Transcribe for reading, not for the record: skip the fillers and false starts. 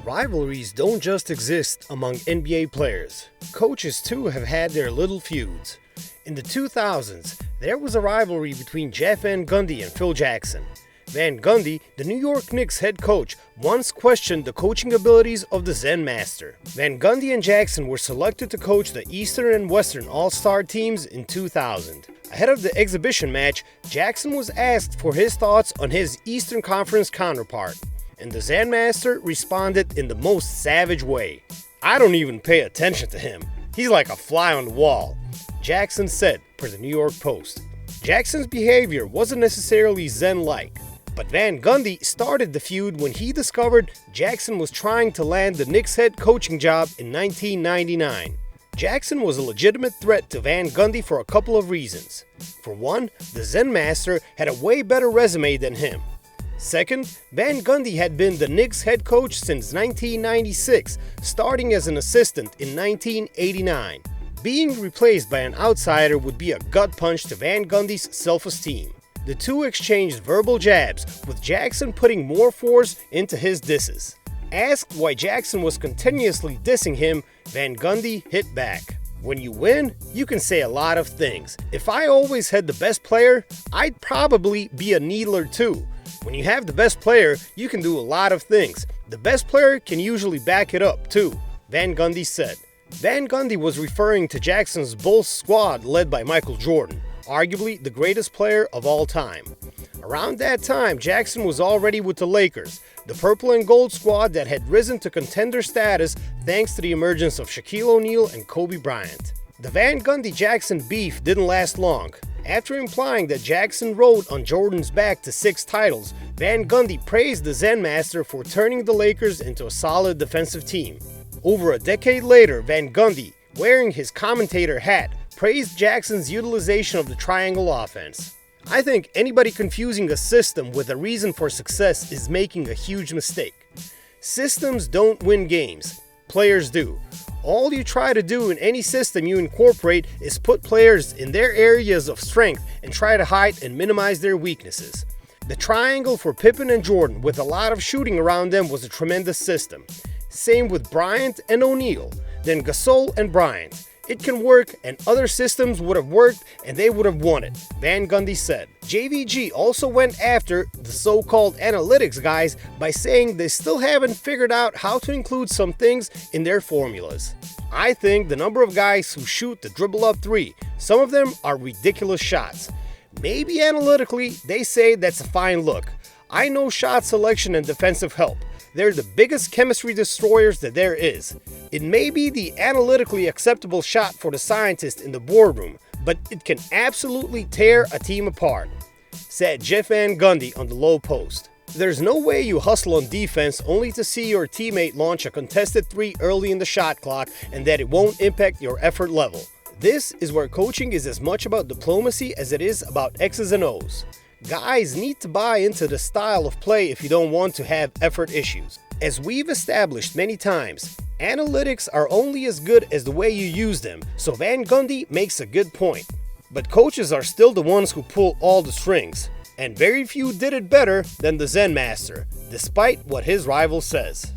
Rivalries don't just exist among NBA players. Coaches too have had their little feuds. In the 2000s, there was a rivalry between Jeff Van Gundy and Phil Jackson. Van Gundy, the New York Knicks head coach, once questioned the coaching abilities of the Zen Master. Van Gundy and Jackson were selected to coach the Eastern and Western All-Star teams in 2000. Ahead of the exhibition match, Jackson was asked for his thoughts on his Eastern Conference counterpart, and the Zen Master responded in the most savage way. "I don't even pay attention to him. He's like a fly on the wall," Jackson said per the New York Post. Jackson's behavior wasn't necessarily Zen-like, but Van Gundy started the feud when he discovered Jackson was trying to land the Knicks head coaching job in 1999. Jackson was a legitimate threat to Van Gundy for a couple of reasons. For one, the Zen Master had a way better resume than him. Second, Van Gundy had been the Knicks head coach since 1996, starting as an assistant in 1989. Being replaced by an outsider would be a gut punch to Van Gundy's self-esteem. The two exchanged verbal jabs, with Jackson putting more force into his disses. Asked why Jackson was continuously dissing him, Van Gundy hit back. "When you win, you can say a lot of things. If I always had the best player, I'd probably be a needler too. When you have the best player, you can do a lot of things. The best player can usually back it up too," Van Gundy said. Van Gundy was referring to Jackson's Bulls squad led by Michael Jordan, arguably the greatest player of all time. Around that time, Jackson was already with the Lakers, the purple and gold squad that had risen to contender status thanks to the emergence of Shaquille O'Neal and Kobe Bryant. The Van Gundy-Jackson beef didn't last long. After implying that Jackson rode on Jordan's back to 6 titles, Van Gundy praised the Zen Master for turning the Lakers into a solid defensive team. Over a decade later, Van Gundy, wearing his commentator hat, praised Jackson's utilization of the triangle offense. "I think anybody confusing a system with a reason for success is making a huge mistake. Systems don't win games. Players do. All you try to do in any system you incorporate is put players in their areas of strength and try to hide and minimize their weaknesses. The triangle for Pippen and Jordan, with a lot of shooting around them, was a tremendous system. Same with Bryant and O'Neal, then Gasol and Bryant. It can work, and other systems would have worked and they would have won it," Van Gundy said. JVG also went after the so-called analytics guys by saying they still haven't figured out how to include some things in their formulas. "I think the number of guys who shoot the dribble up three, some of them are ridiculous shots. Maybe analytically they say that's a fine look. I know shot selection and defensive help. They're the biggest chemistry destroyers that there is. It may be the analytically acceptable shot for the scientist in the boardroom, but it can absolutely tear a team apart," said Jeff Van Gundy on the low post. "There's no way you hustle on defense only to see your teammate launch a contested three early in the shot clock and that it won't impact your effort level. This is where coaching is as much about diplomacy as it is about X's and O's. Guys need to buy into the style of play if you don't want to have effort issues. As we've established many times, analytics are only as good as the way you use them, so Van Gundy makes a good point. But coaches are still the ones who pull all the strings, and very few did it better than the Zen Master, despite what his rival says."